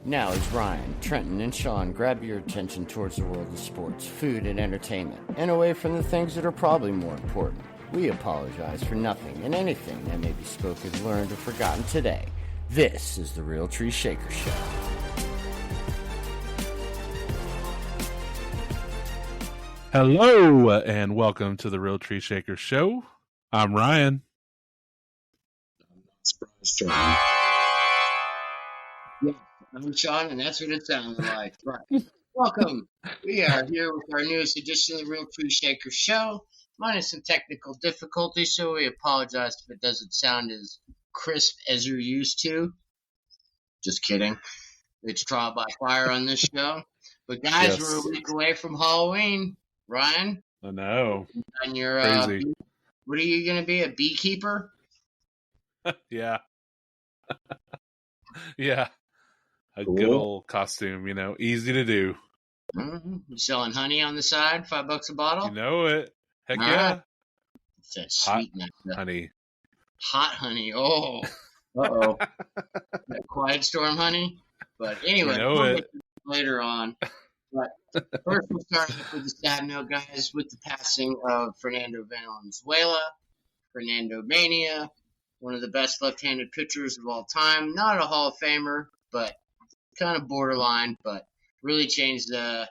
Now, as Ryan, Trenton, and Sean grab your attention towards the world of sports, food, and entertainment, and away from the things that are probably more important, we apologize for nothing and anything that may be spoken, learned, or forgotten today. This is the Real Tree Shaker Show. Hello, and welcome to the Real Tree Shaker Show. I'm Ryan. Yeah, I'm Sean, and that's what it sounded like. Right. Welcome. We are here with our newest edition of the Real Tree Shaker Show. Minus some technical difficulties, so we apologize if it doesn't sound as crisp as you're used to. Just kidding. It's trial by fire on this show. But guys, We're a week away from Halloween. Ryan? I know. And you're, crazy. What are you going to be, a beekeeper? Yeah. Yeah. A good old costume, easy to do. Mm-hmm. You selling honey on the side, $5 a bottle? You know it. Heck yeah. It's that sweetness. Honey. Hot honey. Oh. Uh-oh. That quiet storm honey. But anyway, we'll get later on. But first, we'll start off with a sad note, guys, with the passing of Fernando Valenzuela, Fernando Mania, one of the best left-handed pitchers of all time. Not a Hall of Famer, but kind of borderline, but really changed the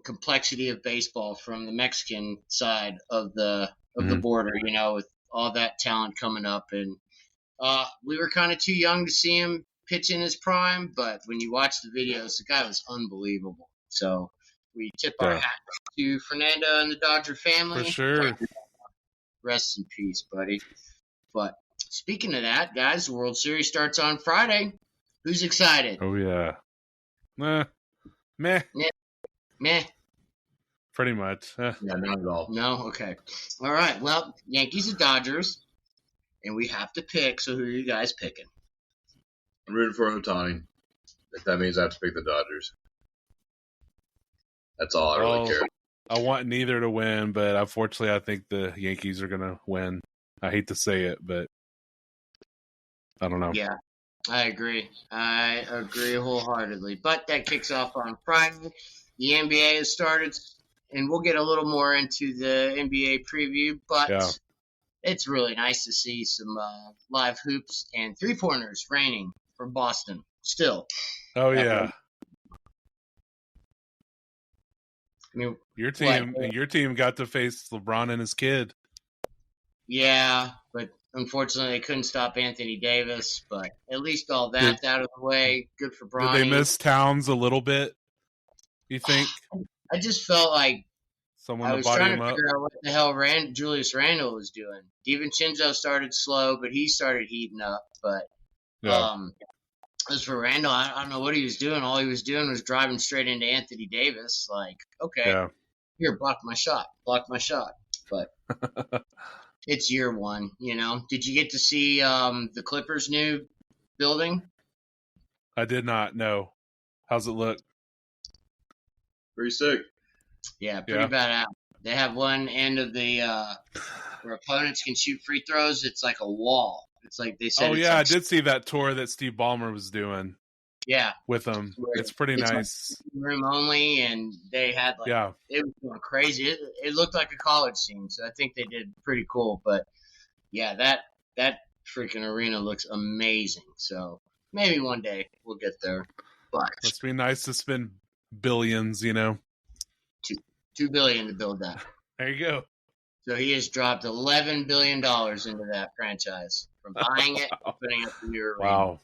complexity of baseball from the Mexican side of the border, with all that talent coming up. And we were kind of too young to see him pitch in his prime, but when you watch the videos, the guy was unbelievable. So we tip our hat to Fernando and the Dodger family. For sure. Rest in peace, buddy. But speaking of that, guys, the World Series starts on Friday. Who's excited? Oh, yeah. Meh. Pretty much. Yeah, not at all. No? Okay. All right. Well, Yankees and Dodgers, and we have to pick. So who are you guys picking? I'm rooting for Ohtani. If that means I have to pick the Dodgers. That's all I really care. I want neither to win, but unfortunately I think the Yankees are going to win. I hate to say it, but I don't know. Yeah, I agree. Wholeheartedly. But that kicks off on Friday. The NBA has started, and we'll get a little more into the NBA preview, but it's really nice to see some live hoops and three-pointers raining for Boston still. Oh, yeah. I mean, your team got to face LeBron and his kid. Yeah, but unfortunately they couldn't stop Anthony Davis. But at least all that's out of the way. Good for Bronny. Did they miss Towns a little bit, you think? I just felt like someone I was trying to figure out what the hell Julius Randle was doing. DiVincenzo started slow, but he started heating up. But as for Randle, I don't know what he was doing. All he was doing was driving straight into Anthony Davis. Like, okay, here, block my shot. But it's year one, Did you get to see the Clippers' new building? I did not. No. How's it look? Pretty sick. Yeah, pretty badass. They have one end of the where opponents can shoot free throws. It's like a wall. It's like they said. Oh yeah, I did see that tour that Steve Ballmer was doing. Yeah, with them. It's pretty nice. Like room only, and they had it was going crazy. It looked like a college scene, so I think they did pretty cool. But yeah, that freaking arena looks amazing. So maybe one day we'll get there. But must be nice to spend billions, $2 billion to build that. There you go. So he has dropped $11 billion into that franchise from buying it and putting up the new arena. Wow.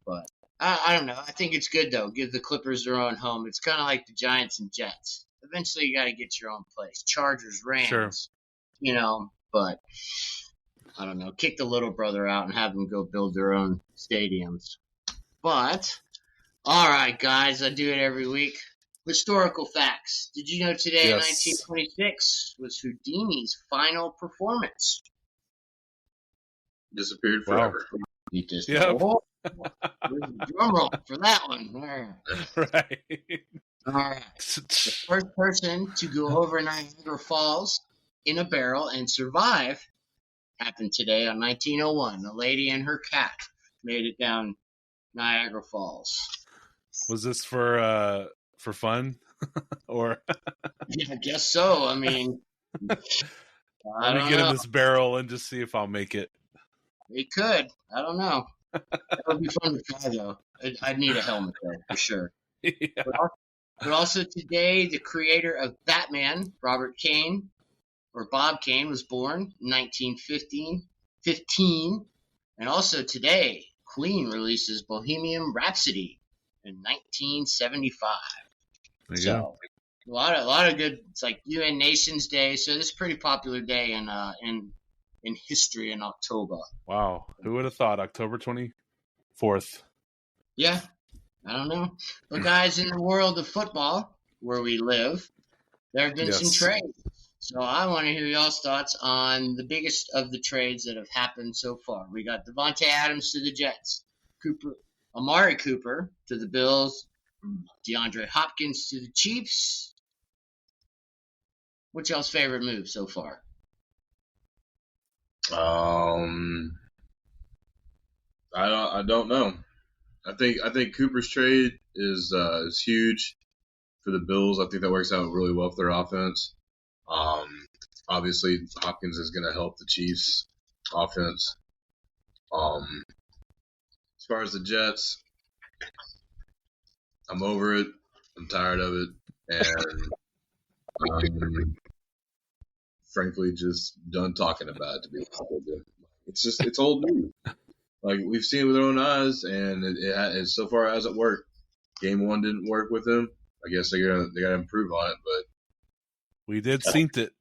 But I don't know. I think it's good, though. Give the Clippers their own home. It's kind of like the Giants and Jets. Eventually, you got to get your own place. Chargers, Rams, but I don't know. Kick the little brother out and have them go build their own stadiums. But, all right, guys. I do it every week. Historical facts. Did you know today, 1926, was Houdini's final performance? Disappeared forever. Wow. He just drum roll for that one. Right. All right. The first person to go over Niagara Falls in a barrel and survive happened today on 1901. A lady and her cat made it down Niagara Falls. Was this for fun? Or Yeah, I guess so. I mean, I let me don't get in know. this barrel and just see if I'll make it. It could. I don't know. That would be fun to try, though. I'd need a helmet, though, for sure. Yeah. But also today, the creator of Batman, Robert Kane, or Bob Kane, was born in 1915. And also today, Queen releases Bohemian Rhapsody in 1975. There you So a lot of good. It's like UN Nations Day, so this is a pretty popular day in history in October. Wow, who would have thought October 24th? Yeah, I don't know. But guys, in the world of football, where we live, there have been some trades. So I want to hear y'all's thoughts on the biggest of the trades that have happened so far. We got Devontae Adams to the Jets, Amari Cooper to the Bills, DeAndre Hopkins to the Chiefs. What's y'all's favorite move so far? I don't know. I think Cooper's trade is huge for the Bills. I think that works out really well for their offense. Obviously Hopkins is going to help the Chiefs offense. As far as the Jets, I'm over it. I'm tired of it, and I'm frankly just done talking about it. To be honest with you, it's old news. Like we've seen it with our own eyes, and it so far hasn't worked. Game 1 didn't work with them. I guess they got to improve on it, but we did seen it.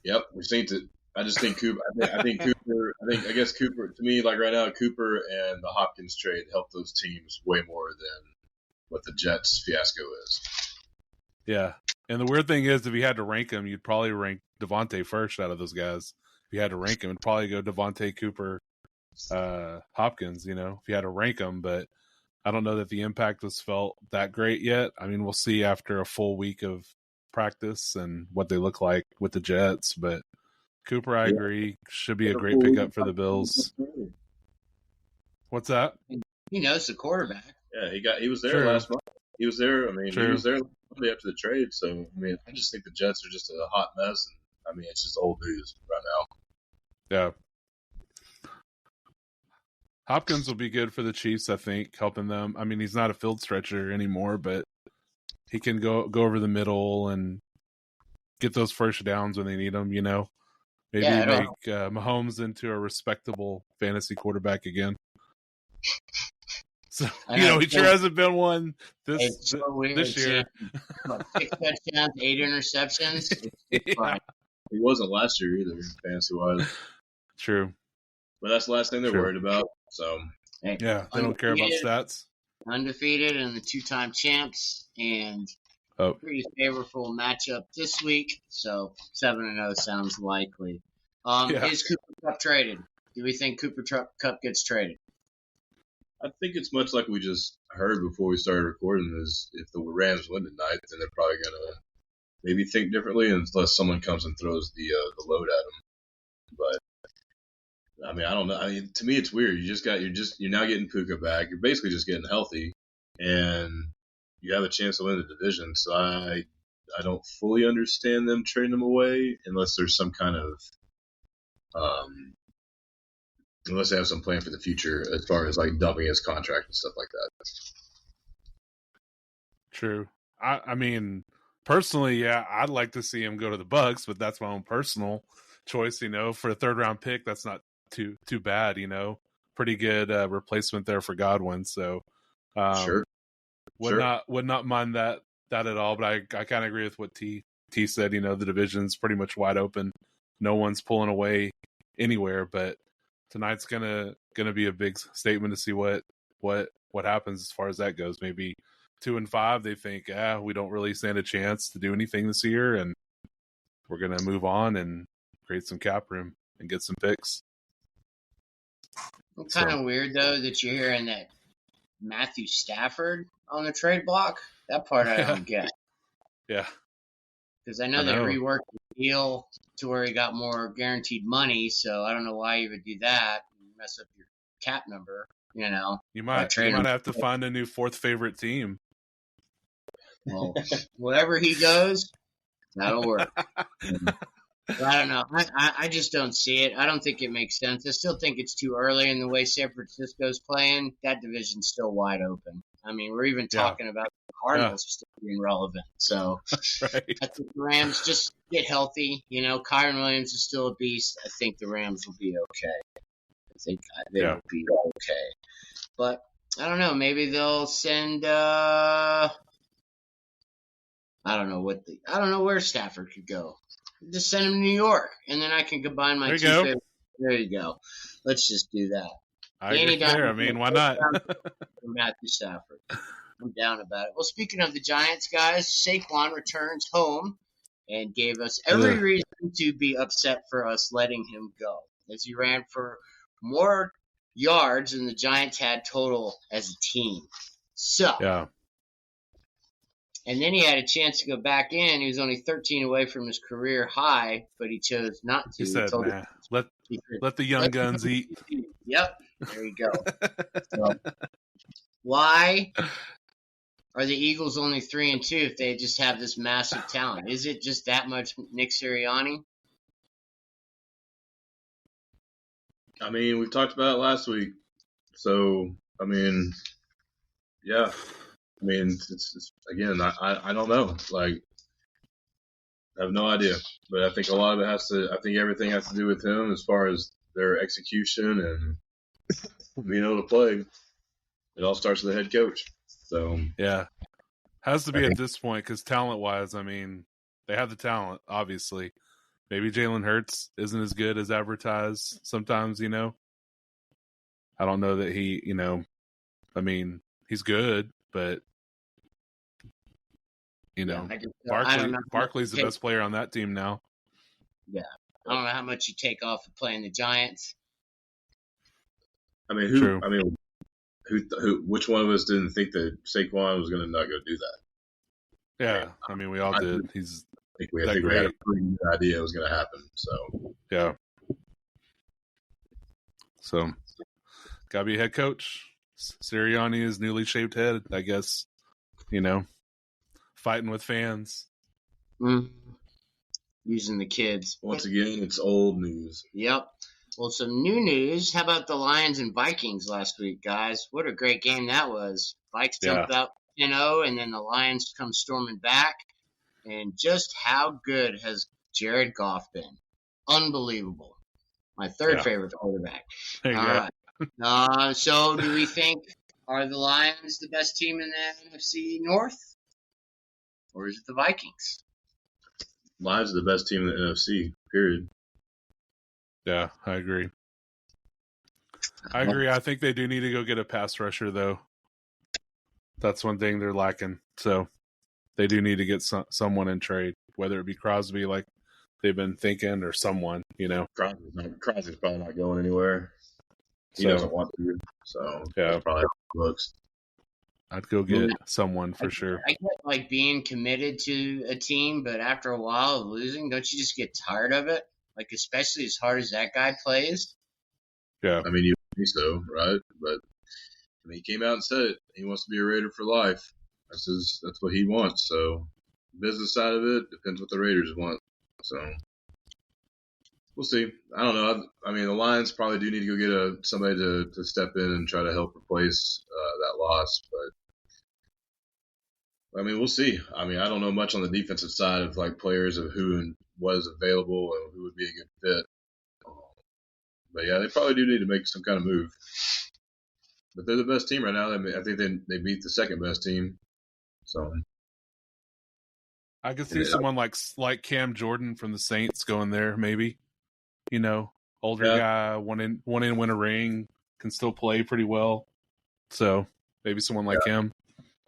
Yep, we've seen it. I just think Cooper. I guess Cooper. To me, like right now, Cooper and the Hopkins trade help those teams way more than what the Jets fiasco is. Yeah, and the weird thing is, if you had to rank them, you'd probably rank Devontae first out of those guys. If you had to rank them, it'd probably go Devontae, Cooper, Hopkins. You know, if you had to rank them, but I don't know that the impact was felt that great yet. I mean, we'll see after a full week of practice and what they look like with the Jets, but Cooper, I agree, should be a great pickup for the Bills. What's that? He knows the quarterback. Yeah, he was there last month. He was there. I mean, he was there Monday after the trade. So I mean, I just think the Jets are just a hot mess, and I mean, it's just old news right now. Yeah. Hopkins will be good for the Chiefs, I think, helping them. I mean, he's not a field stretcher anymore, but he can go over the middle and get those first downs when they need them, you know. Maybe make Mahomes into a respectable fantasy quarterback again. So, he sure hasn't been one this year. 6 touchdowns, 8 interceptions. Yeah. He wasn't last year either, fantasy-wise. True. But that's the last thing they're worried about. So yeah, they don't care about stats. Undefeated and the 2-time champs, and pretty favorable matchup this week. So 7-0 sounds likely. Is Cooper Kupp traded? Do we think Cooper Kupp gets traded? I think it's much like we just heard before we started recording. Is if the Rams win tonight, then they're probably gonna maybe think differently, unless someone comes and throws the load at them. But I mean, I don't know. I mean, to me, it's weird. You're now getting Puka back. You're basically just getting healthy, and you have a chance to win the division. So I don't fully understand them trading them away unless there's some kind of unless they have some plan for the future as far as like dumping his contract and stuff like that. True. I mean, personally, yeah, I'd like to see him go to the Bucks, but that's my own personal choice. For a 3rd-round pick, that's not too bad. Pretty good replacement there for Godwin. So, would not mind that at all. But I kind of agree with what T said. The division's pretty much wide open. No one's pulling away anywhere. But tonight's gonna be a big statement to see what happens as far as that goes. Maybe 2-5, they think, we don't really stand a chance to do anything this year, and we're gonna move on and create some cap room and get some picks. It's kind of weird though that you're hearing that Matthew Stafford on the trade block. That part I don't get. Yeah, because I know they reworked the deal to where he got more guaranteed money. So I don't know why you would do that and mess up your cap number. You know, you might have to find a new fourth favorite team. Well, wherever he goes, that'll work. I don't know. I just don't see it. I don't think it makes sense. I still think it's too early in the way San Francisco's playing. That division's still wide open. I mean, we're even talking about the Cardinals still being relevant. So right. I think the Rams just get healthy. You know, Kyron Williams is still a beast. I think the Rams will be okay. I think they will be okay. But I don't know. Maybe they'll send. I don't know where Stafford could go. Just send him to New York, and then I can combine my two favorites. There you go. Let's just do that. I agree there. I mean, why not? Matthew Stafford. I'm down about it. Well, speaking of the Giants, guys, Saquon returns home and gave us every reason to be upset for us letting him go, as he ran for more yards than the Giants had total as a team. So, and then he had a chance to go back in. He was only 13 away from his career high, but he chose not to. He said, let the young guns eat. Yep, there you go. So, why are the Eagles only 3-2 if they just have this massive talent? Is it just that much Nick Sirianni? I mean, we talked about it last week. So, I mean, yeah. I mean, it's again, I don't know. Like, I have no idea. But I think a lot of it everything has to do with him as far as their execution and being able to play. It all starts with the head coach. So, yeah. Has to be at this point because talent-wise, I mean, they have the talent, obviously. Maybe Jalen Hurts isn't as good as advertised sometimes, you know. I don't know that he, you know, I mean, he's good, but, you know, Barkley's the best player on that team now. Yeah. I don't know how much you take off of playing the Giants. I mean, which one of us didn't think that Saquon was going to not go do that? Yeah. I mean, we all did. I think we had a pretty good idea it was going to happen. So, yeah. So, got to be a head coach. Sirianni is newly shaved head, I guess. You know, fighting with fans. Using the kids. Once again, it's old news. Yep. Well, some new news. How about the Lions and Vikings last week, guys? What a great game that was. Vikes jumped out 10-0, and then the Lions come storming back. And just how good has Jared Goff been? Unbelievable. My third favorite quarterback. All right. So do we think, are the Lions the best team in the NFC North? Or is it the Vikings? Lions are the best team in the NFC, period. Yeah, I agree. I think they do need to go get a pass rusher, though. That's one thing they're lacking. So they do need to get someone in trade, whether it be Crosby like they've been thinking or someone, you know. Crosby's probably not going anywhere. He doesn't want to. So that's probably looks. I'd go get someone for sure. I get like being committed to a team, but after a while of losing, don't you just get tired of it? Like, especially as hard as that guy plays. Yeah. I mean, you think so, right? But I mean, he came out and said it. He wants to be a Raider for life. That's what he wants. So, business side of it depends what the Raiders want. So, we'll see. I don't know. I mean, the Lions probably do need to go get somebody to step in and try to help replace that loss. But, I mean, we'll see. I mean, I don't know much on the defensive side of, like, players of who and was available and who would be a good fit. But, yeah, they probably do need to make some kind of move. But they're the best team right now. I mean, I think they beat the second best team. So I could see someone like Cam Jordan from the Saints going there, maybe. You know, older guy, won in, win a ring, can still play pretty well. So maybe someone like him.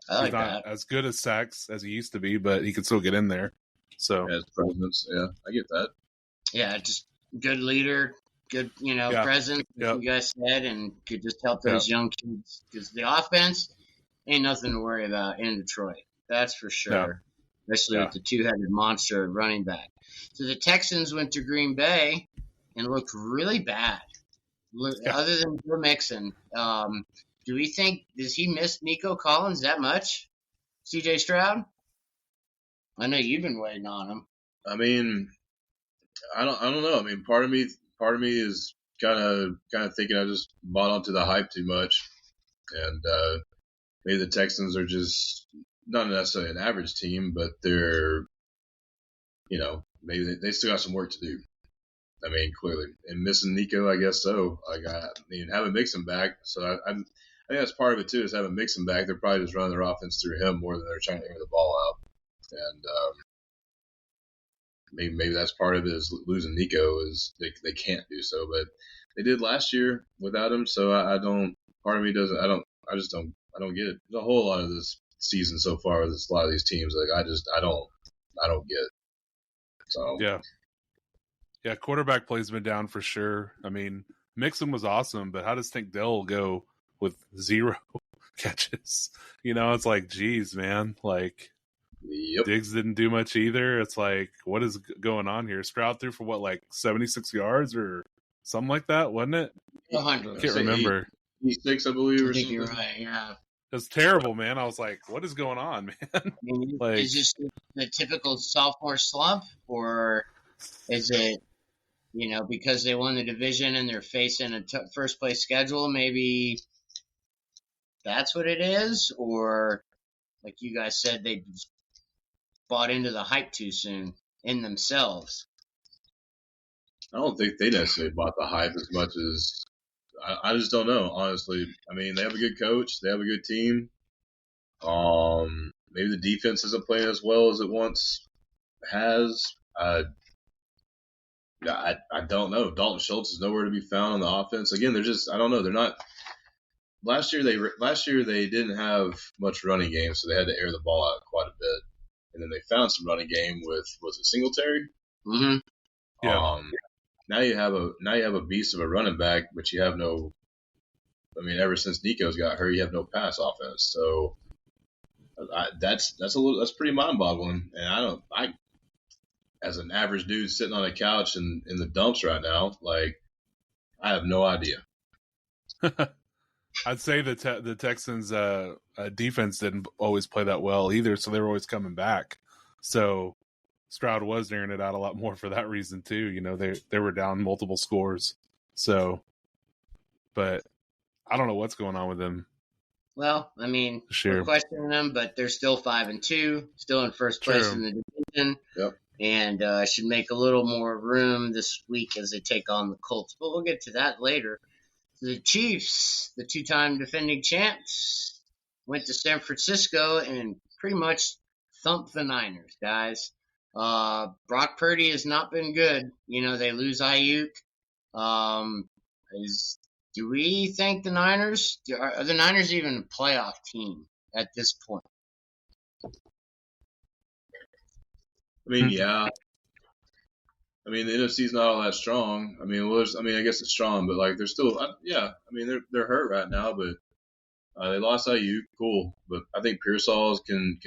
He's not as good as sacks as he used to be, but he can still get in there. So his presence, I get that. Yeah, just good leader, good presence, as you guys said, and could just help those young kids because the offense ain't nothing to worry about in Detroit. That's for sure. Especially with the two-headed monster running back. So the Texans went to Green Bay and looked really bad. Yeah. Other than Joe Mixon, do we think does he miss Nico Collins that much? CJ Stroud? I know you've been waiting on him. I mean, I don't know. I mean, part of me is kind of thinking I just bought onto the hype too much, and maybe the Texans are just not necessarily an average team, but they're, maybe they still got some work to do. I mean, clearly, and missing Nico, I guess so. Having Mixon back, so I think that's part of it too. Is having Mixon back, they're probably just running their offense through him more than they're trying to air the ball out, and maybe that's part of it is losing Nico is they can't do so, but they did last year without him. So I don't. Part of me doesn't. I don't. I just don't. I don't get it. There's a whole lot of this season so far. There's a lot of these teams. Like I don't get. So yeah. Quarterback play's been down for sure. I mean, Mixon was awesome, but how does Tank Dell go with 0 catches? It's like, geez, man. Like, yep. Diggs didn't do much either. It's like, what is going on here? Stroud threw for what, like 76 yards or something like that, wasn't it? 100. I can't remember. 86, I believe. I think you're right. Yeah. It's terrible, man. I was like, what is going on, man? I mean, Like, is this the typical sophomore slump, or is it, because they won the division and they're facing a first place schedule? Maybe that's what it is, or like you guys said, they just bought into the hype too soon in themselves. I don't think they necessarily bought the hype as much as I just don't know, honestly. I mean, they have a good coach, they have a good team. Maybe the defense isn't playing as well as it once has. I don't know. Dalton Schultz is nowhere to be found on the offense. Again, they're just I don't know. They're not. Last year they didn't have much running game, so they had to air the ball out quite a bit. And then they found some running game with was it Singletary? Mm-hmm. Yeah. Now you have a beast of a running back, but you have no. I mean, ever since Nico's got hurt, you have no pass offense. So that's pretty mind boggling. And I as an average dude sitting on a couch in the dumps right now, like I have no idea. I'd say the Texans' defense didn't always play that well either, so they were always coming back. So Stroud was airing it out a lot more for that reason too. They were down multiple scores. So, but I don't know what's going on with them. Well, I mean, Sure. we're questioning them, but they're still 5-2, still in first place in the division. Yep. And should make a little more room this week as they take on the Colts. But we'll get to that later. The Chiefs, the two-time defending champs, went to San Francisco and pretty much thumped the Niners, guys. Brock Purdy has not been good. They lose Ayuk. Do we think the Niners are the Niners even a playoff team at this point? I mean, yeah. I mean, the NFC's not all that strong. I mean, I guess it's strong, but like they're still, yeah. I mean, they're hurt right now, but they lost Ayuk, cool. But I think Pearsall can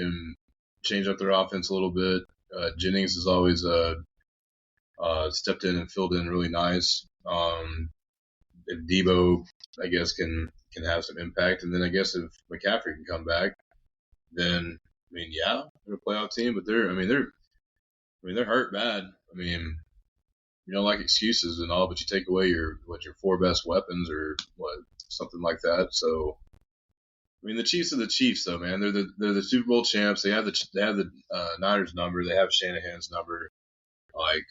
change up their offense a little bit. Jennings has always stepped in and filled in really nice. If Debo, I guess, can have some impact, and then I guess if McCaffrey can come back, then I mean, yeah, they're a playoff team, but they're hurt bad. I mean, you don't like excuses and all, but you take away your 4 best weapons or something like that. So, I mean, the Chiefs are the Chiefs, though, man. They're the Super Bowl champs. They have the Niners number. They have Shanahan's number. Like,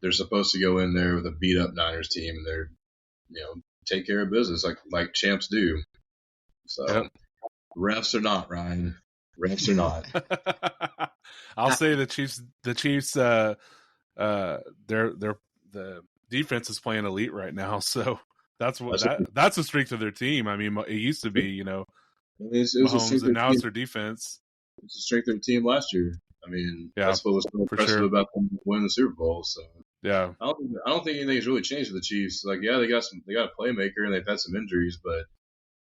they're supposed to go in there with a beat up Niners team, and they're take care of business like champs do. So, yep. Refs or not, Ryan. Refs or not. I'll say the Chiefs. The defense is playing elite right now, so that's a strength of their team. I mean, it used to be, it was Mahomes, and now it's their defense. It's a strength of their team last year. I mean, that's what was so impressive about them winning the Super Bowl. So yeah, I don't think anything's really changed with the Chiefs. Like, yeah, they got a playmaker and they've had some injuries, but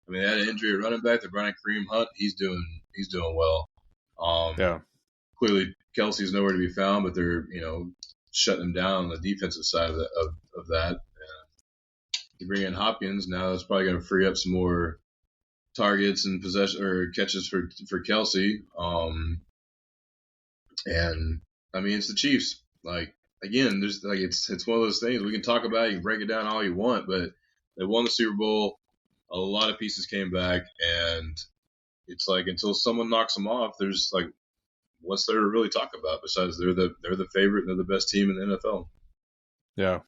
I mean, they had an injury at running back. They're running Kareem Hunt. He's doing well. Yeah. Clearly, Kelsey's nowhere to be found, but they're shutting him down on the defensive side of that. You bring in Hopkins, now it's probably going to free up some more targets and possession or catches for Kelsey. And I mean, it's the Chiefs. Like, again, there's like it's one of those things we can talk about. You can break it down all you want, but they won the Super Bowl. A lot of pieces came back, and it's like until someone knocks them off, there's like, what's there to really talk about besides they're the favorite and they're the best team in the NFL. Yeah,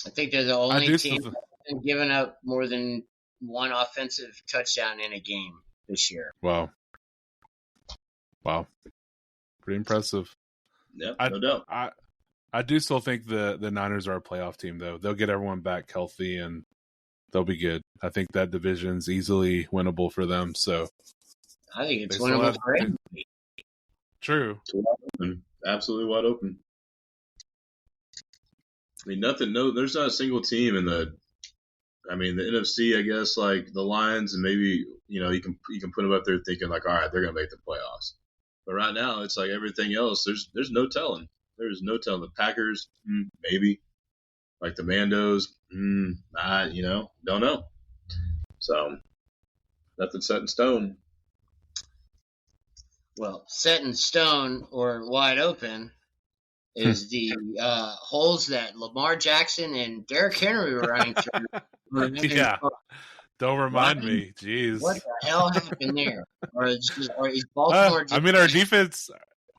I think they're the only team that's been giving up more than one offensive touchdown in a game this year. Wow, pretty impressive. Yeah, no doubt. I do still think the Niners are a playoff team, though. They'll get everyone back healthy, and they'll be good. I think that division's easily winnable for them. So I think it's winnable for everybody. True. It's wide open. Absolutely wide open. I mean, there's not a single team in the NFC, I guess, like the Lions, and maybe, you can put them up there thinking like, all right, they're going to make the playoffs. But right now, it's like everything else, there's no telling. There's no telling. The Packers, maybe. Like the Mandos, don't know. So, nothing set in stone. Well, set in stone or wide open is the holes that Lamar Jackson and Derrick Henry were running through. Yeah. Don't remind me. Jeez. What the hell happened there? Or is Baltimore I mean, our defense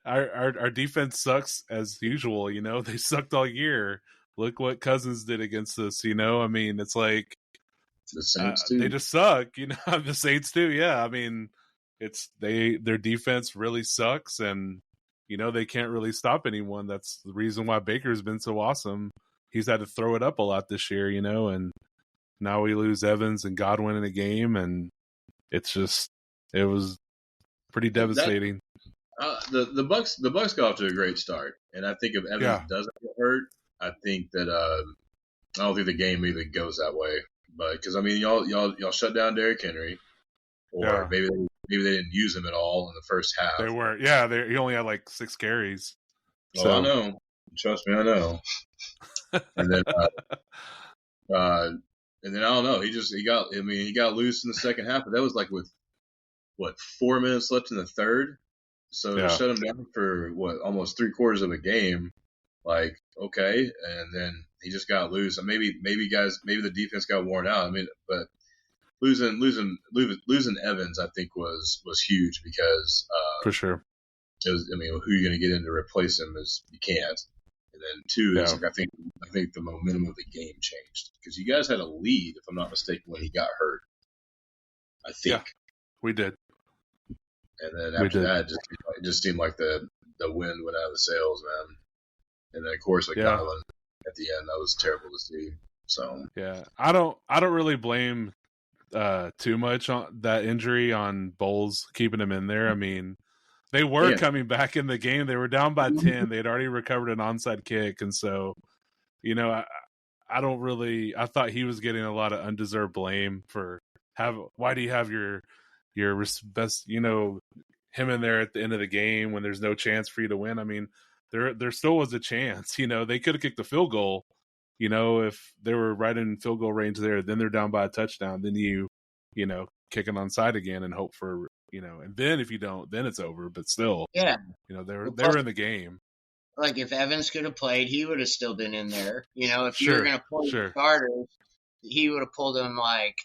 our defense sucks as usual, They sucked all year. Look what Cousins did against us, I mean, it's like the Saints too. They just suck, The Saints too, yeah. I mean, their defense really sucks, and they can't really stop anyone. That's the reason why Baker's been so awesome. He's had to throw it up a lot this year, and now we lose Evans and Godwin in a game, and it was pretty devastating. The Bucks got off to a great start, and I think if Evans doesn't get hurt, I think that I don't think the game either goes that way. But because I mean, y'all shut down Derrick Henry, or maybe they didn't use him at all in the first half. They were, yeah. He only had like 6 carries. So I know. Trust me, I know. And then, I don't know. He got loose in the second half, but that was like with 4 minutes left in the third. So to shut him down for almost 3/4 of a game, like, okay, and then he just got loose. And maybe the defense got worn out. I mean, but losing Evans, I think was huge because for sure. It was, I mean, who are you going to get in to replace him is you can't. And then two is I think the momentum of the game changed because you guys had a lead, if I'm not mistaken, when he got hurt. I think we did. And then after that, it just seemed like the wind went out of the sails, man. And then of course, Godwin at the end, that was terrible to see. So I don't really blame too much on that injury on Bowles keeping him in there. I mean, they were coming back in the game. They were down by 10. They had already recovered an onside kick, and so I don't really. I thought he was getting a lot of undeserved blame for why do you have your best, him in there at the end of the game when there's no chance for you to win. I mean, there still was a chance. They could have kicked the field goal. If they were right in field goal range there, then they're down by a touchdown. Then you kick an onside again and hope for and then if you don't, then it's over. But still, they were in the game. Like if Evans could have played, he would have still been in there. If you were going to pull the starters, he would have pulled them like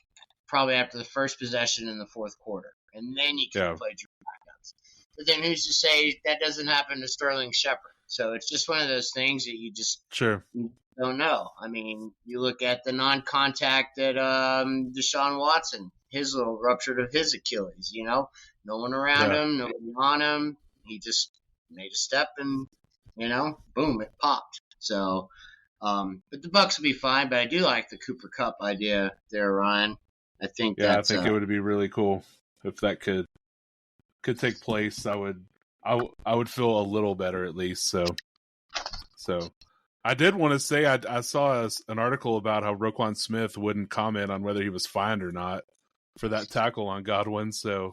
probably after the first possession in the fourth quarter, and then you could have played your backups. But then who's to say that doesn't happen to Sterling Shepard? So it's just one of those things that you just don't know. I mean, you look at the non-contact that Deshaun Watson, his little rupture of his Achilles. No one around him, no one on him. He just made a step and boom, it popped. So, but the Bucs will be fine. But I do like the Cooper Kupp idea there, Ryan. I think I think it would be really cool if that could take place. I would feel a little better at least. So I did want to say I saw an article about how Roquan Smith wouldn't comment on whether he was fined or not for that tackle on Godwin. So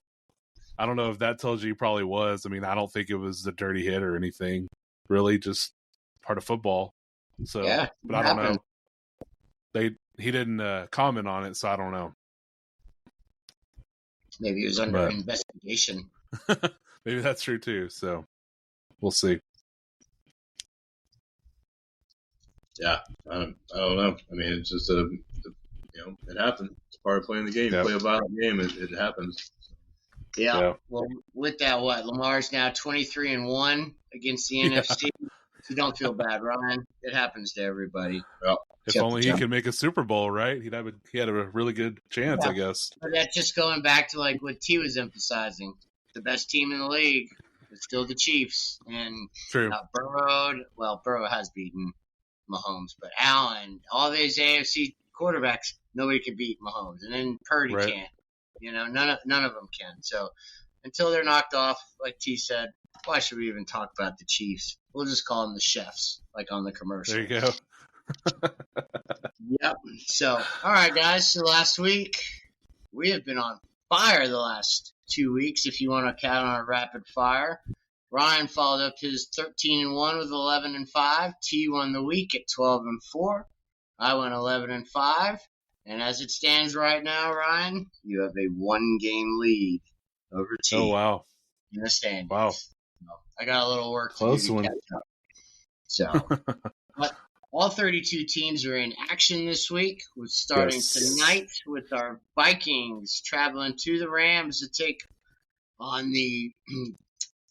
I don't know if that tells you he probably was. I mean, I don't think it was a dirty hit or anything. Really, just part of football. So, but I don't know. he didn't comment on it, so I don't know. Maybe he was under investigation. Maybe that's true too. So we'll see. Yeah, I don't know. I mean, it's just it happens. It's part of playing the game. Yep. Play a violent game. It happens. Yeah. Well, with that, Lamar's now 23-1 against the NFC. So don't feel bad, Ryan. It happens to everybody. Well, if only he could make a Super Bowl, right? He had a really good chance, I guess. But that's just going back to like what T was emphasizing. The best team in the league is still the Chiefs, and True. Burrow has beaten Mahomes, but Allen, all these AFC quarterbacks, nobody can beat Mahomes, and then Purdy can't. None of them can. So until they're knocked off, like T said, why should we even talk about the Chiefs? We'll just call them the chefs, like on the commercial. There you go. Yep. So, all right, guys. So last week we have been on fire the last 2 weeks. If you want to count on a rapid fire, Ryan followed up his 13-1 with 11-5. T won the week at 12-4. I went 11-5. And as it stands right now, Ryan, you have a 1-game lead over T. Oh, wow. In the standings. Wow. So I got a little work to do to catch up. So, but all 32 teams are in action this week. We're starting tonight with our Vikings traveling to the Rams to take on the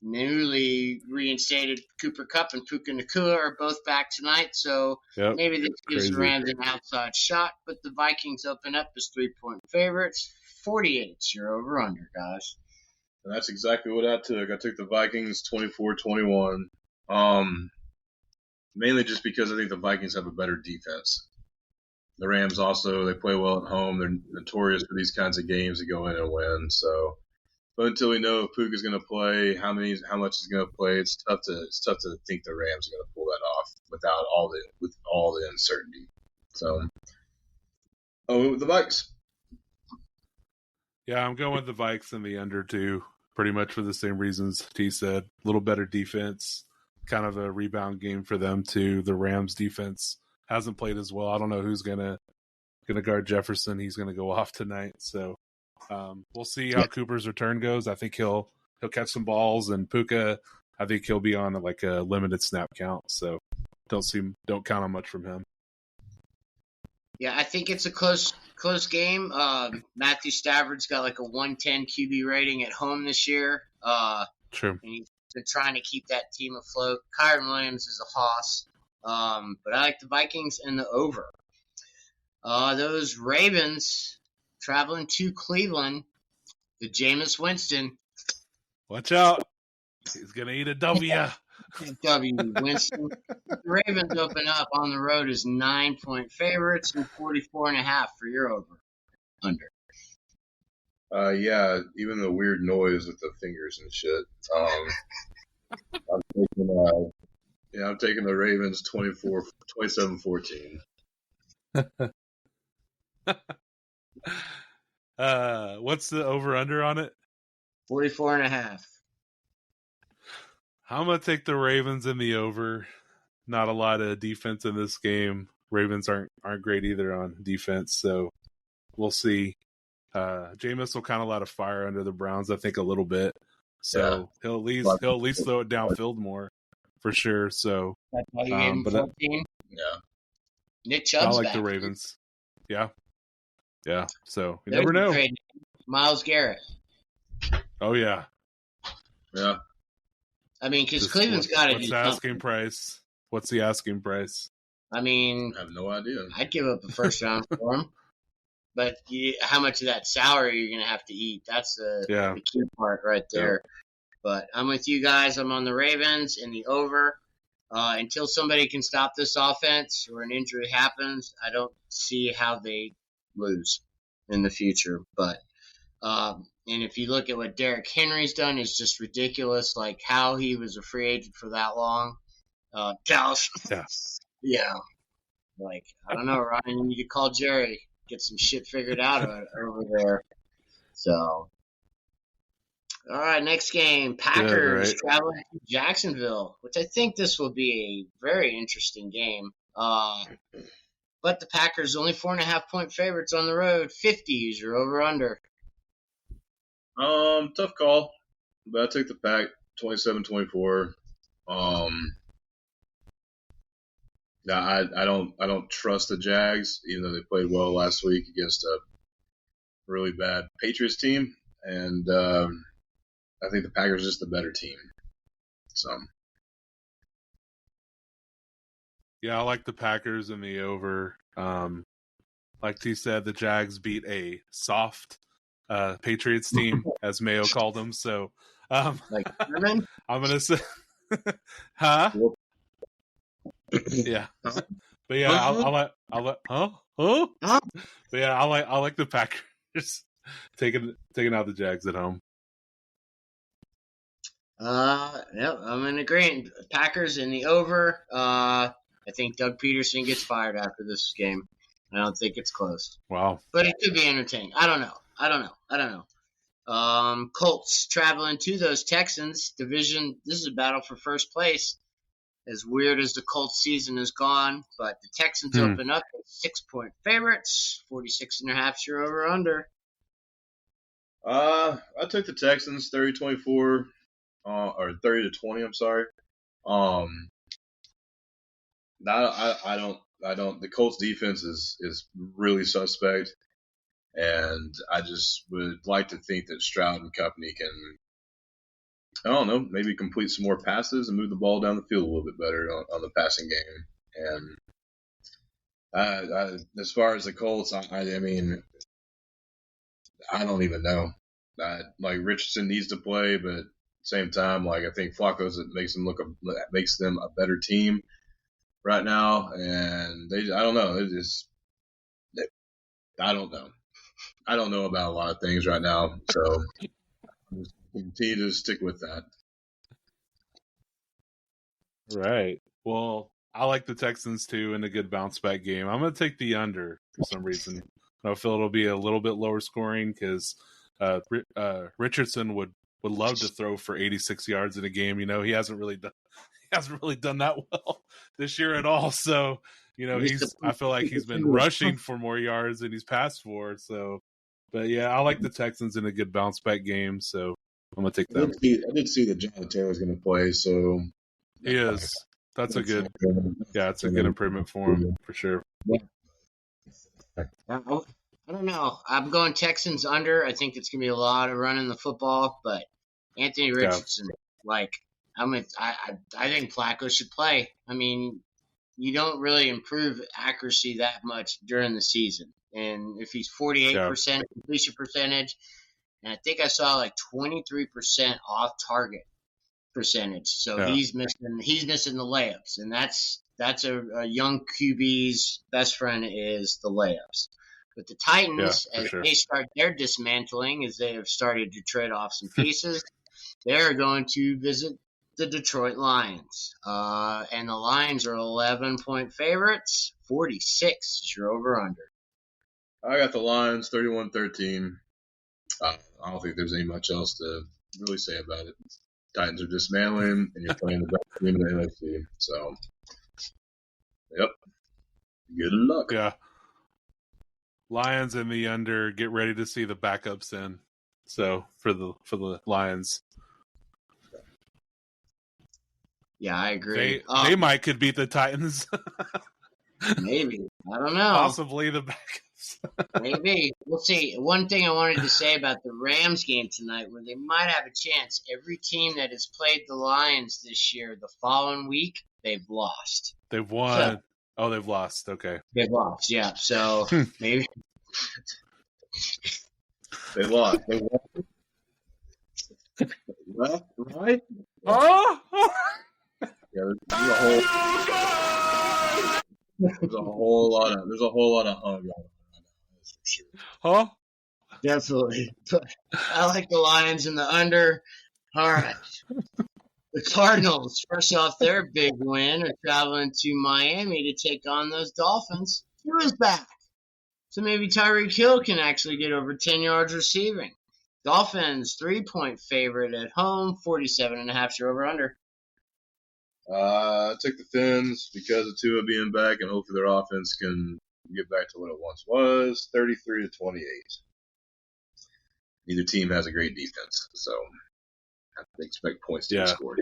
newly reinstated Cooper Kupp and Puka Nacua are both back tonight, so maybe this gives the Rams an outside shot, but the Vikings open up as 3-point favorites. 48's your over-under, guys. And that's exactly what I took. I took the Vikings 24-21, mainly just because I think the Vikings have a better defense. The Rams also, they play well at home. They're notorious for these kinds of games to go in and win, so... But until we know if Puka's going to play, how much he's going to play, it's tough to think the Rams are going to pull that off with all the uncertainty. So, with the Vikes. Yeah, I'm going with the Vikes and the under too, pretty much for the same reasons T said. A little better defense, kind of a rebound game for them too. The Rams defense hasn't played as well. I don't know who's gonna guard Jefferson. He's going to go off tonight, so. We'll see how Cooper's return goes. I think he'll catch some balls, and Puka, I think he'll be on like a limited snap count. So don't count on much from him. Yeah, I think it's a close game. Matthew Stafford's got like a 110 QB rating at home this year. True. And he's been trying to keep that team afloat. Kyron Williams is a hoss. But I like the Vikings and the over. Those Ravens traveling to Cleveland, the Jameis Winston. Watch out. He's going to eat a W. Winston. The Ravens open up on the road as 9-point favorites and 44.5 for your over-under. Yeah, even the weird noise with the fingers and shit. I'm taking the Ravens 27-14. What's the over-under on it? 44.5. I'm going to take the Ravens in the over. Not a lot of defense in this game. Ravens aren't great either on defense, so we'll see. Jameis will kind of light a fire under the Browns, I think, a little bit. So he'll at least throw it downfield more, for sure. So, that's why you gave him 14? Yeah. Nick Chubb's I like back. the Ravens. Yeah. Yeah. So you never know. Myles Garrett. Oh yeah. Yeah. I mean, because Cleveland's got to do something. What's the asking price? I have no idea. I'd give up a first round for him. But how much of that salary you're going to have to eat? That's the key part right there. Yeah. But I'm with you guys. I'm on the Ravens in the over. Until somebody can stop this offense or an injury happens, I don't see how they lose in the future. But and if you look at what Derrick Henry's done, it's just ridiculous. Like how he was a free agent for that long. Dallas. Yeah. Like, I don't know, Ryan. You need to call Jerry. Get some shit figured out over there. So, all right, next game. Packers traveling to Jacksonville, which I think this will be a very interesting game. But the Packers only 4.5-point favorites on the road. 50 is your over/under. Tough call, but I take the Pack 27-24. I don't trust the Jags, even though they played well last week against a really bad Patriots team, and I think the Packers are just the better team. So. Yeah, I like the Packers in the over. Like T said, the Jags beat a soft Patriots team, as Mayo called them. So, Like German? I'm gonna say, huh? Yeah, but yeah, I'll let, huh? But yeah, I like the Packers taking out the Jags at home. Yep, I'm in agreement. Packers in the over. I think Doug Peterson gets fired after this game. I don't think it's close. Wow. But it could be entertaining. I don't know. Colts traveling to those Texans. Division. This is a battle for first place. As weird as the Colts season has gone, but the Texans open up as 6-point favorites. 46.5 your over/under. I took the Texans 30-24, or 30-20. I'm sorry. I don't. The Colts defense is really suspect, and I just would like to think that Stroud and company can, I don't know, maybe complete some more passes and move the ball down the field a little bit better on the passing game. And as far as the Colts, I mean, I don't even know. Like Richardson needs to play, but at the same time, like I think Flacco's makes them a better team right now, and I don't know. I don't know. I don't know about a lot of things right now, so just continue to stick with that. Right. Well, I like the Texans too in a good bounce back game. I'm going to take the under for some reason. I feel it'll be a little bit lower scoring because Richardson would love to throw for 86 yards in a game. You know, he hasn't really done that well this year at all. So, you know, I feel like he's been rushing for more yards than he's passed for. So, but yeah, I like the Texans in a good bounce back game. So I'm going to take them. I did see that Jonathan Taylor's going to play. So he is. That's a good, it's a good improvement for him for sure. I don't know. I'm going Texans under. I think it's going to be a lot of running the football, but Anthony Richardson, I think Flacco should play. I mean, you don't really improve accuracy that much during the season. And if he's 48% completion percentage, and I think I saw like 23% off target percentage, so he's missing the layups, and that's a young QB's best friend is the layups. But the Titans, as they start their dismantling, as they have started to trade off some pieces, they're going to visit the Detroit Lions. And the Lions are 11-point favorites. 46 is your over/under. I got the Lions 31-13. I don't think there's any much else to really say about it. Titans are dismantling, and you're playing the best team in the NFC. So, yep. Good luck. Yeah. Lions in the under. Get ready to see the backups in. So for the Lions. Yeah, I agree. They might could beat the Titans. Maybe. I don't know. Possibly the backups. Maybe. We'll see. One thing I wanted to say about the Rams game tonight, where they might have a chance, every team that has played the Lions this year, the following week, they've lost. They've won. So, they've lost. Okay. They've lost, yeah. So maybe. They lost. Well, right? Oh! Yeah, there's a whole lot of hug on it. Huh? Definitely. I like the Lions in the under. All right. The Cardinals, fresh off their big win, are traveling to Miami to take on those Dolphins. Tua is back. So maybe Tyreek Hill can actually get over 10 yards receiving. Dolphins, 3-point favorite at home, 47.5 your over/under. I took the Fins because of Tua being back, and hopefully their offense can get back to what it once was, 33-28. Neither team has a great defense, so I expect points to be scored.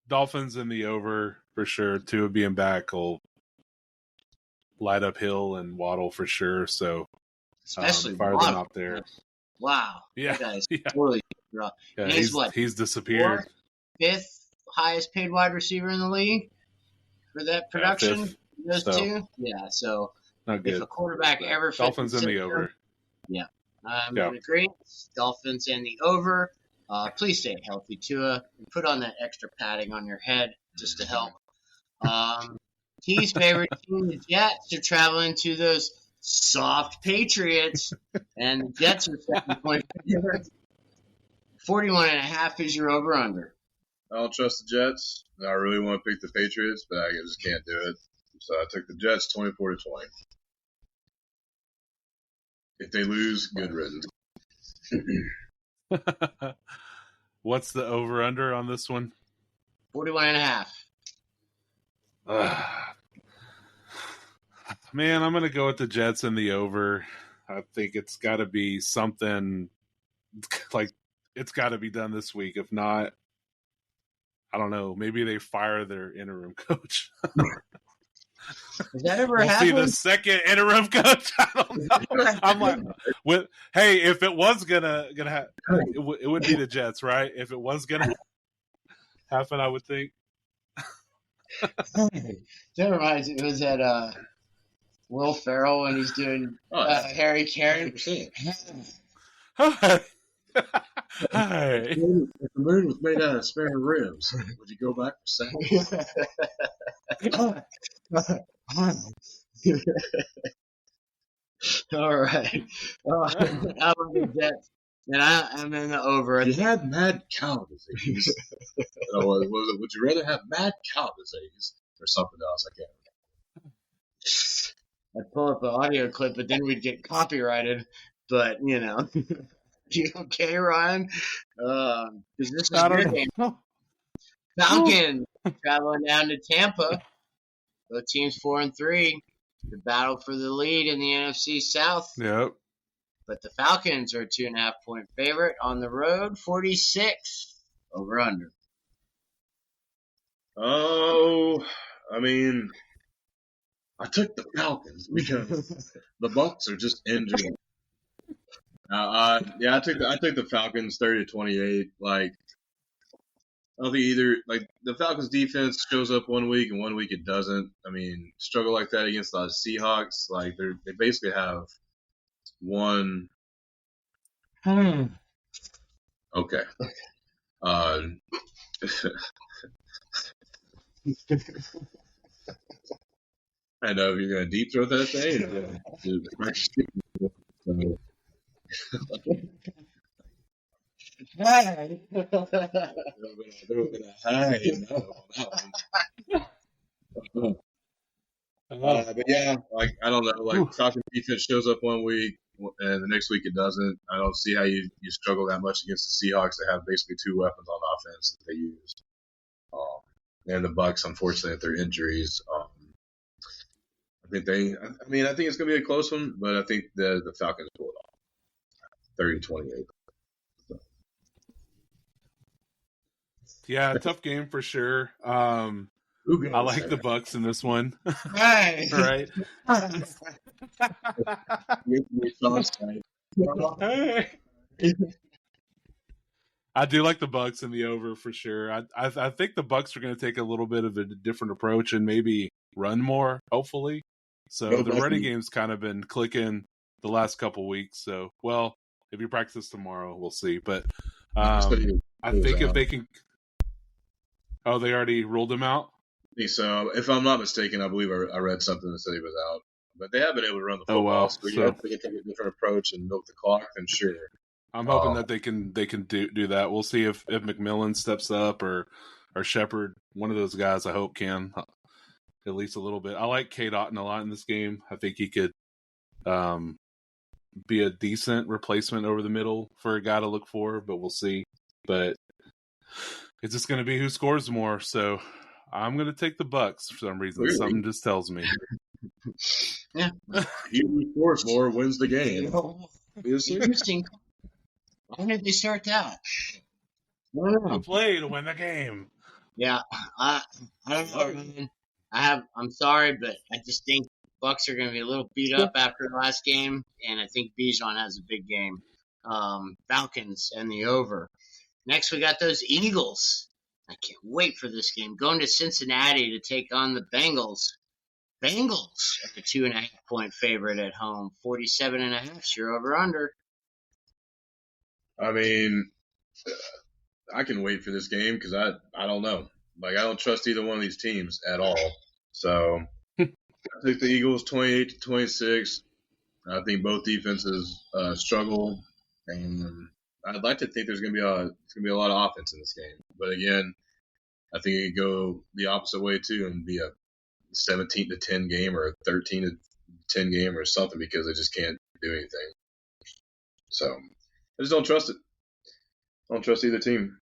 Dolphins in the over for sure. Tua being back will light up Hill and Waddle for sure. So especially fire Waddle. them out there. Wow, yeah, that guy's yeah. totally rough. Yeah, And he's disappeared. Fifth highest paid wide receiver in the league for that production. Those two, yeah. So if a quarterback ever fits Dolphins in the over, yeah, I'm in agreement. Dolphins in the over. Please stay healthy, Tua, and put on that extra padding on your head just to help. He's favorite team, the Jets, are traveling to those soft Patriots, and the Jets are 7-point favorites. 41.5 is your over-under. I don't trust the Jets. I really want to pick the Patriots, but I just can't do it. So I took the Jets 24-20. If they lose, good riddance. What's the over-under on this one? 41.5. Man, I'm going to go with the Jets and the over. I think it's got to be something like it's got to be done this week. If not, I don't know. Maybe they fire their interim coach. Has that ever we'll happened? See the second interim coach. I don't know. I'm like, hey, if it was gonna happen, it would be the Jets, right? If it was gonna happen, I would think. That reminds me. It was at Will Ferrell when he's doing Harry Karen. Hi. If the moon was made out of spare ribs, would you go back for seconds? All right. I'm on the Jets, and I'm in the over. If you had mad cow disease, would you rather have mad cow disease or something else? I can't remember. I'd pull up an audio clip, but then we'd get copyrighted. But, you okay, Ryan? Because this is your game. Falcons traveling down to Tampa. Both teams 4-3. The battle for the lead in the NFC South. Yep. But the Falcons are a 2.5-point favorite on the road. 46 over under. Oh, I mean, I took the Falcons because the Bucs are just injured. I took the Falcons 30-28. Like, I don't think either. Like, the Falcons defense shows up one week and one week it doesn't. I mean, struggle like that against the Seahawks. Like, they basically have one. Okay. I know if you're gonna deep throat that thing. Hi. But yeah, like I don't know, like Falcons defense shows up one week and the next week it doesn't. I don't see how you struggle that much against the Seahawks that have basically two weapons on offense that they use. And the Bucs, unfortunately, with their injuries, I think it's gonna be a close one, but I think the Falcons pull it off. 30-28. Yeah, tough game for sure. I like the Bucs in this one. Right. Right. I do like the Bucs in the over for sure. I think the Bucs are going to take a little bit of a different approach and maybe run more, hopefully. So the running game's kind of been clicking the last couple weeks. So, well, if you practice tomorrow, we'll see. But I think if they can. Oh, they already ruled him out? So, if I'm not mistaken, I believe I read something that said he was out. But they have been able to run the football. So if they can take a different approach and milk the clock, then sure. I'm hoping that they can do that. We'll see if McMillan steps up or Shepard. One of those guys I hope can at least a little bit. I like Cade Otton a lot in this game. I think he could be a decent replacement over the middle for a guy to look for, but we'll see. But it's just going to be who scores more. So I'm going to take the Bucks for some reason. Clearly. Something just tells me. Yeah. He who scores more wins the game. Interesting. Why did they start that? I play to win the game. Yeah, I don't know, man. I'm sorry, but I just think Bucks are going to be a little beat up after the last game, and I think Bijan has a big game. Falcons and the over. Next, we got those Eagles. I can't wait for this game. Going to Cincinnati to take on the Bengals. Bengals are the 2.5-point favorite at home. 47.5. You're over under. I mean, I can wait for this game because I don't know. Like, I don't trust either one of these teams at all. So I think the Eagles 28-26. I think both defenses struggle, and I'd like to think there's going to be a lot of offense in this game. But again, I think it could go the opposite way too and be a 17-10 game or a 13-10 game or something because they just can't do anything. So I just don't trust it. I don't trust either team.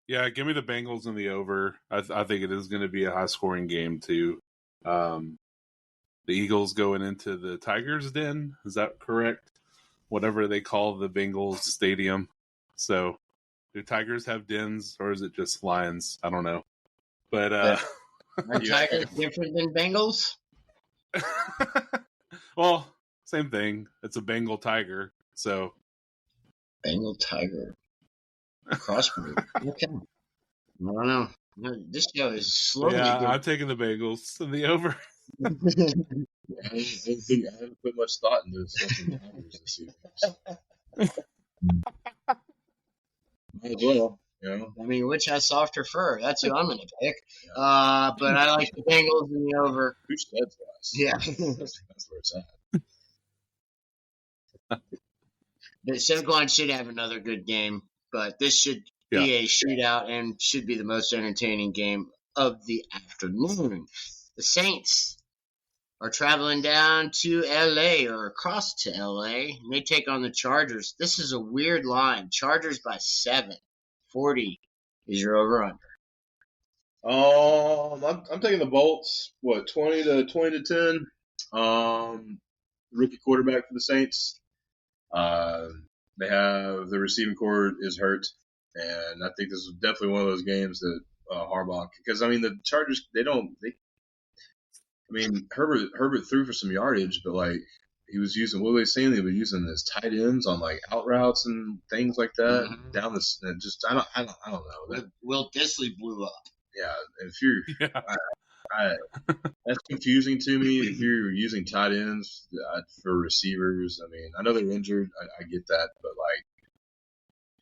Yeah, give me the Bengals in the over. I think it is going to be a high-scoring game too. The Eagles going into the Tigers' den. Is that correct? Whatever they call the Bengals stadium. So, do Tigers have dens or is it just lions? I don't know. But are Tigers different than Bengals? Well, same thing. It's a Bengal tiger. So Bengal tiger. Crossbreed. Okay. I don't know. This show is slowly. Yeah, I'm taking the Bengals in the over. I haven't put much thought into something Tigers this season. Might as well, you know. I mean, which has softer fur? That's who I'm going to pick. But I like the Bengals in the over. Who said that? Yeah. That's where it's at. The Saquon should have another good game, but this should be a shootout and should be the most entertaining game of the afternoon. The Saints are traveling down to L.A. or across to L.A. and they take on the Chargers. This is a weird line. Chargers by 7. 40 is your over-under. I'm taking the Bolts. 20-10. Rookie quarterback for the Saints. They have the receiving core is hurt, and I think this is definitely one of those games that Harbaugh, because I mean the Chargers Herbert threw for some yardage, but like he was using what were they saying they were using his tight ends on like out routes and things like that down this just I don't know. Will Disley blew up. Yeah, if you're that's confusing to me. If you're using tight ends for receivers, I mean, I know they're injured. I get that, but like,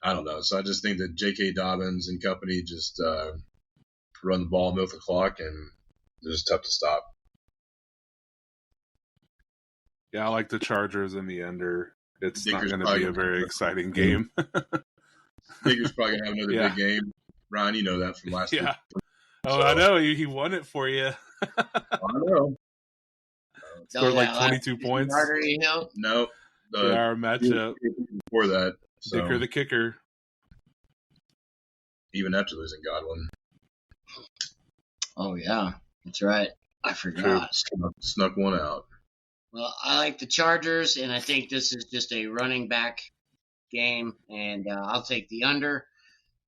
I don't know. So I just think that J.K. Dobbins and company just run the ball, milk the clock, and they're just tough to stop. Yeah, I like the Chargers in the under. It's Dicker's not going to be a very exciting game. Dicker's probably going to have another big game. Ryan, you know that from last week. Oh, so, I know. He won it for you. I know. Scored like 22 points. No. Our matchup. Before that. So. Dicker the kicker. Even after losing Godwin. Oh, yeah. That's right. I forgot. Snuck one out. Well, I like the Chargers, and I think this is just a running back game, and I'll take the under.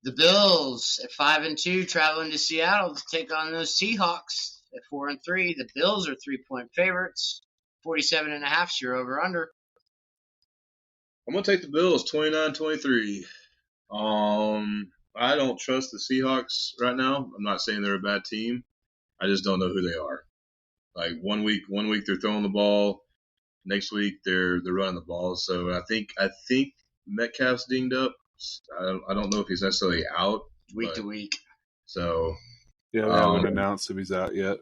The Bills at 5-2 traveling to Seattle to take on those Seahawks at 4-3. The Bills are 3-point favorites. 47.5 is your over under. I'm gonna take the Bills 29-23. I don't trust the Seahawks right now. I'm not saying they're a bad team. I just don't know who they are. Like one week they're throwing the ball, next week they're running the ball. So I think Metcalf's dinged up. I don't know if he's necessarily out week to week. So yeah, they haven't announced if he's out yet.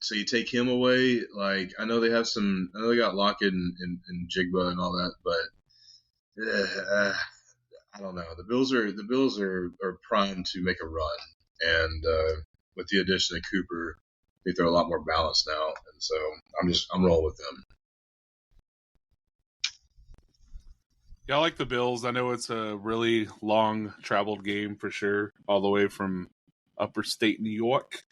So you take him away. Like I know they got Lockett and Jigba and all that, but I don't know. The Bills are primed to make a run, and with the addition of Cooper, I think they're a lot more balanced now, and so I'm rolling with them. Yeah, I like the Bills. I know it's a really long traveled game for sure, all the way from upper state New York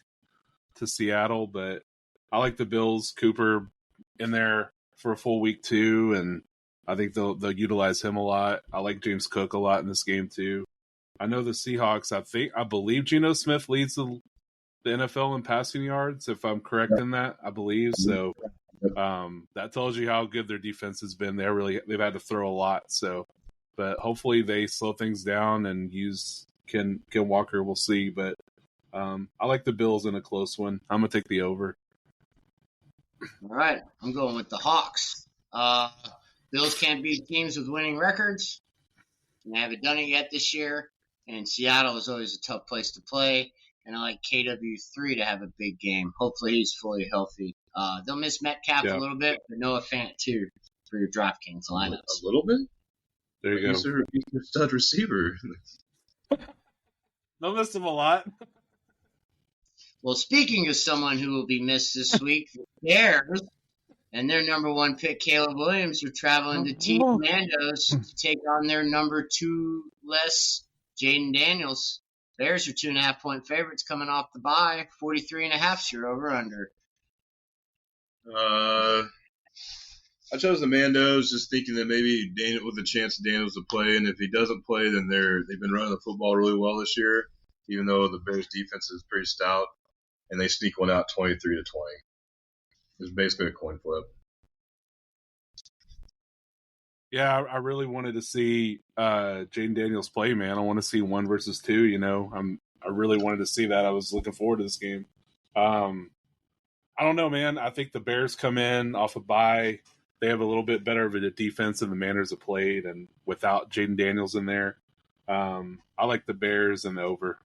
to Seattle, but I like the Bills. Cooper in there for a full week too, and I think they'll utilize him a lot. I like James Cook a lot in this game too. I know the Seahawks. I believe Geno Smith leads the NFL in passing yards, if I'm correct in that. I believe so. That tells you how good their defense has been. They've had to throw a lot. So, but hopefully they slow things down and use Ken Walker. We'll see, but. I like the Bills in a close one. I'm going to take the over. All right. I'm going with the Hawks. Bills can't beat teams with winning records. And they haven't done it yet this year. And Seattle is always a tough place to play. And I like KW3 to have a big game. Hopefully he's fully healthy. They'll miss Metcalf a little bit, but Noah Fant too for your DraftKings lineups. A little bit? There you go. He's a stud receiver. They'll miss him a lot. Well, speaking of someone who will be missed this week, the Bears and their number 1 pick, Caleb Williams, are traveling to Team Commandos to take on their number 2 less, Jaden Daniels. Bears are 2.5-point favorites coming off the bye. 43.5 your over/under. I chose the Mandos just thinking that maybe Daniel with a chance of Daniels to play, and if he doesn't play, then they've been running the football really well this year, even though the Bears defense is pretty stout. And they sneak one out 23-20. It's basically a coin flip. Yeah, I really wanted to see Jaden Daniels play, man. I want to see 1 versus 2, you know. I really wanted to see that. I was looking forward to this game. I don't know, man. I think the Bears come in off a bye. They have a little bit better of a defense than the Manners have played, and without Jaden Daniels in there, I like the Bears and the over.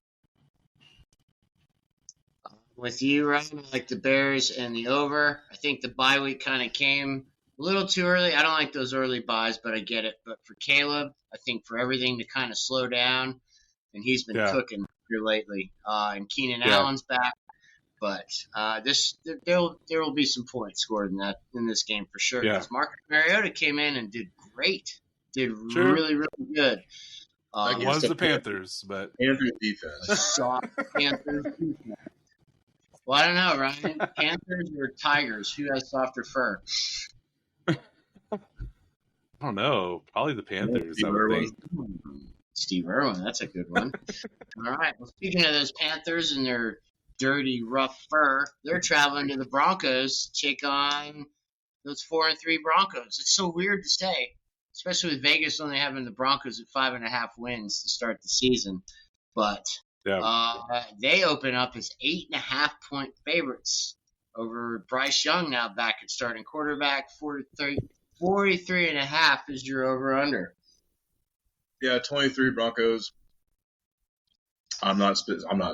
With you, Ryan, I like the Bears and the over. I think the bye week kind of came a little too early. I don't like those early buys, but I get it. But for Caleb, I think for everything to kind of slow down, and he's been cooking here lately. And Keenan Allen's back, but there will be some points scored in this game for sure. Because Marcus Mariota came in and did great, really, really good. It was the Panthers, but Panthers defense. Soft Panthers defense. Well, I don't know, Ryan. Panthers or Tigers? Who has softer fur? I don't know. Probably the Panthers, I would think. Steve Irwin, that's a good one. All right. Well, speaking of those Panthers and their dirty, rough fur, they're traveling to the Broncos to take on those 4-3 Broncos. It's so weird to say, especially with Vegas only having the Broncos at 5.5 wins to start the season. But they open up as 8.5-point favorites over Bryce Young, now back at starting quarterback. 43.5 is your over/under. Yeah, 23 Broncos. I'm not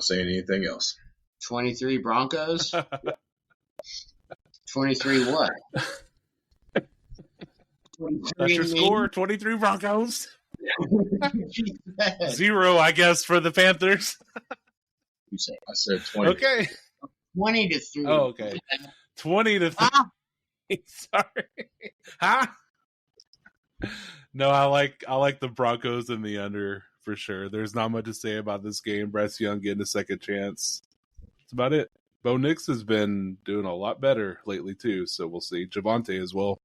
saying anything else. 23 Broncos. 23 what? 23 That's your score. 23 Broncos. 0, I guess, for the Panthers. You say? I said 20. Okay. 20-3. Oh, okay. 20-3. Sorry. Huh? No, I like the Broncos in the under for sure. There's not much to say about this game. Bryce Young getting a second chance. That's about it. Bo Nix has been doing a lot better lately too, so we'll see. Javonte as well.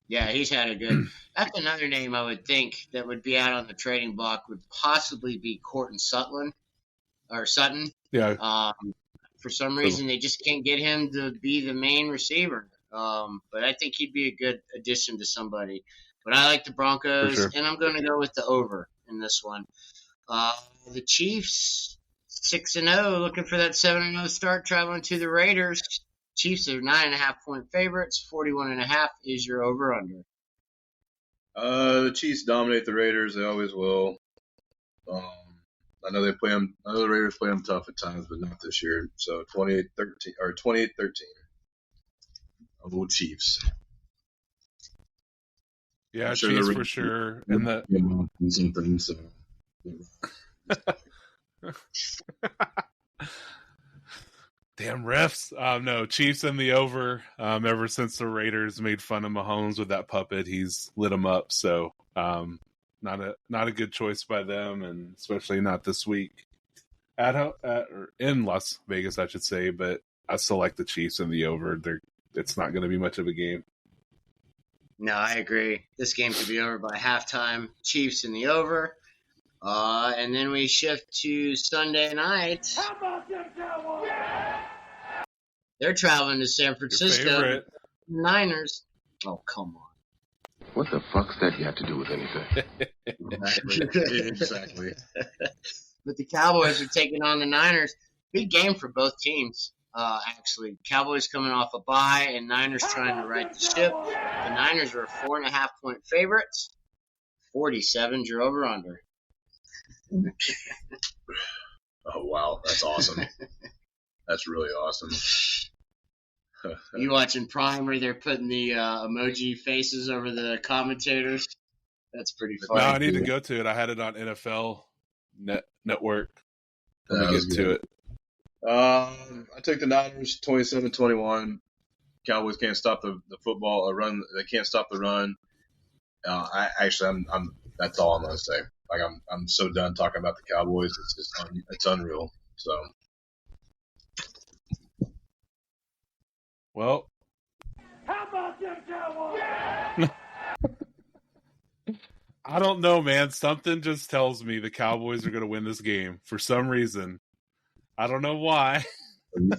Yeah, he's had a good. That's another name I would think that would be out on the trading block would possibly be Courtland Sutton. Yeah. For some reason, they just can't get him to be the main receiver. But I think he'd be a good addition to somebody. But I like the Broncos, and I'm going to go with the over in this one. The Chiefs, 6-0, looking for that 7-0 start, traveling to the Raiders. Chiefs are 9.5-point favorites. 41.5 is your over/under. The Chiefs dominate the Raiders. They always will. I know the Raiders play them tough at times, but not this year. So 28-13 or 28-13. Of the Chiefs. Yeah, Chiefs for sure. And something. So. Damn refs. No, Chiefs in the over. Ever since the Raiders made fun of Mahomes with that puppet, he's lit him up. So not a good choice by them, and especially not this week. or in Las Vegas, I should say. But I still like the Chiefs in the over. It's not going to be much of a game. No, I agree. This game could be over by halftime. Chiefs in the over. And then we shift to Sunday night. How about them Cowboys? They're traveling to San Francisco. Niners. Oh, come on. What the fuck's that you have to do with anything? Exactly. But the Cowboys are taking on the Niners. Big game for both teams, actually. Cowboys coming off a bye, and Niners trying to right the ship. The Niners are 4.5-point favorites. 47's your over-under. Oh, wow. That's awesome. That's really awesome. You watching Prime where they're putting the emoji faces over the commentators? That's pretty funny. No, I need to go to it. I had it on NFL Network. Let me get to it. I took the Niners 27-21. Cowboys can't stop the football run. They can't stop the run. I'm that's all I'm gonna say. Like I'm so done talking about the Cowboys. It's just it's unreal. So. Well, how about them Cowboys? I don't know, man. Something just tells me the Cowboys are going to win this game for some reason. I don't know why. I'm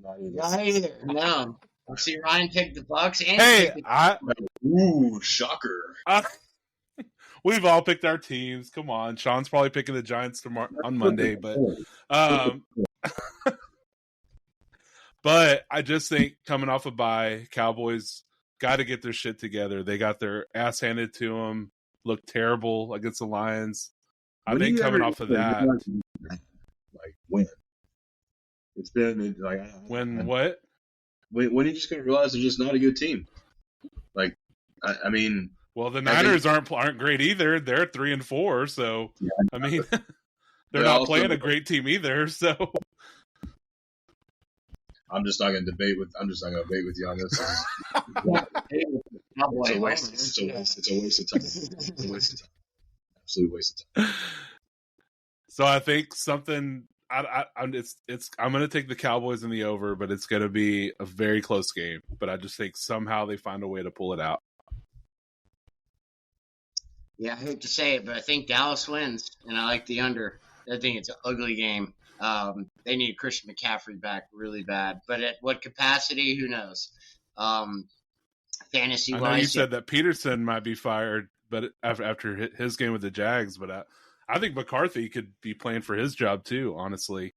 not either. No. I see Ryan picked the Bucks. And ooh, shocker. We've all picked our teams. Come on. Sean's probably picking the Giants on Monday, but but I just think coming off a bye, Cowboys got to get their shit together. They got their ass handed to them, looked terrible against the Lions. I think coming off of that. Like, when? It's been, like... When what? When are you just going to realize they're just not a good team? Like, I mean... Well, the Niners aren't great either. They're 3-4, so, yeah, I mean, they're not playing a great team either, so... I'm just not going to debate with you on this. It's a waste of time. Absolute waste of time. So I think something. I'm going to take the Cowboys in the over, but it's going to be a very close game. But I just think somehow they find a way to pull it out. Yeah, I hate to say it, but I think Dallas wins, and I like the under. I think it's an ugly game. They need Christian McCaffrey back really bad, but at what capacity? Who knows? Fantasy wise, I know you said that Peterson might be fired, but after his game with the Jags, but I think McCarthy could be playing for his job too. Honestly,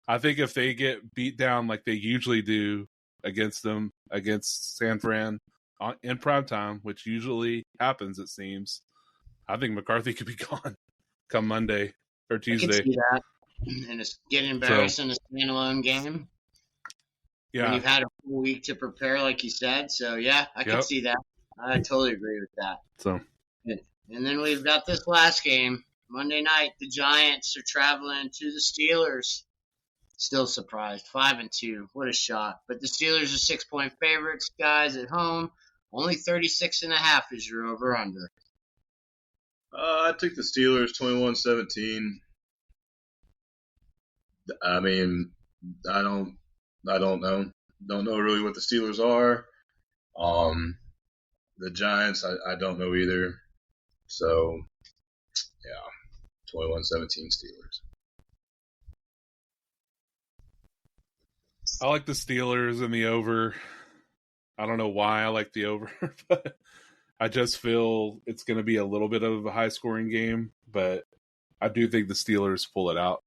I think if they get beat down like they usually do against San Fran in primetime, which usually happens, it seems, I think McCarthy could be gone come Monday or Tuesday. I can see that. And it's getting embarrassed in a standalone game. Yeah. When you've had a full week to prepare, like you said. So, yeah, I can see that. I totally agree with that. So, and then we've got this last game. Monday night, the Giants are traveling to the Steelers. Still surprised. 5-2. What a shock. But the Steelers are 6-point favorites, guys, at home. Only 36.5 is your over-under. I took the Steelers 21-17. I mean, I don't know. Don't know really what the Steelers are. The Giants, I don't know either. So, yeah, 21-17 Steelers. I like the Steelers and the over. I don't know why I like the over, but I just feel it's going to be a little bit of a high-scoring game. But I do think the Steelers pull it out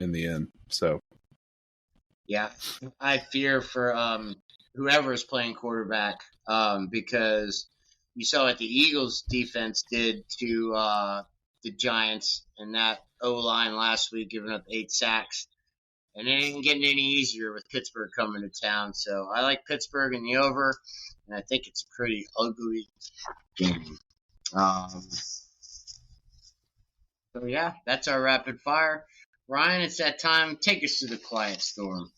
in the end. So, yeah, I fear for whoever is playing quarterback because you saw what the Eagles defense did to the Giants and that O-line last week, giving up 8 sacks. And it ain't getting any easier with Pittsburgh coming to town. So I like Pittsburgh in the over, and I think it's a pretty ugly game. So, yeah, that's our rapid fire. Ryan, it's that time. Take us to the quiet storm.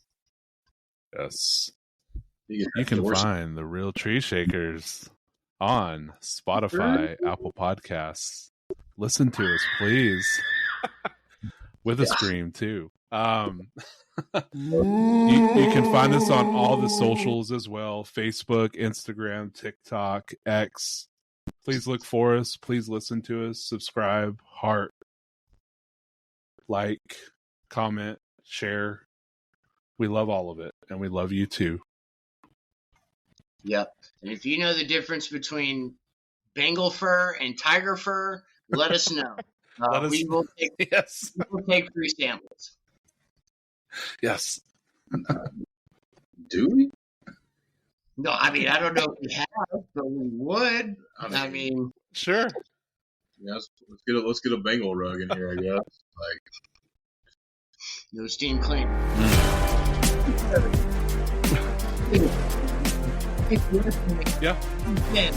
Yes. You can find the Real Tree Shakers on Spotify, Apple Podcasts. Listen to us, please. with a scream too. You can find us on all the socials as well: Facebook, Instagram, TikTok, X. Please look for us. Please listen to us. Subscribe, heart, like, comment, share. We love all of it, and we love you too. Yep. And if you know the difference between Bengal fur and tiger fur, let us know. We will take, yes. we will take free samples. Yes. Do we? No, I mean, I don't know if we have, but we would. I mean, sure. Yes. Let's get a Bengal rug in here, I guess. Like, no steam clean. Yeah. Yeah.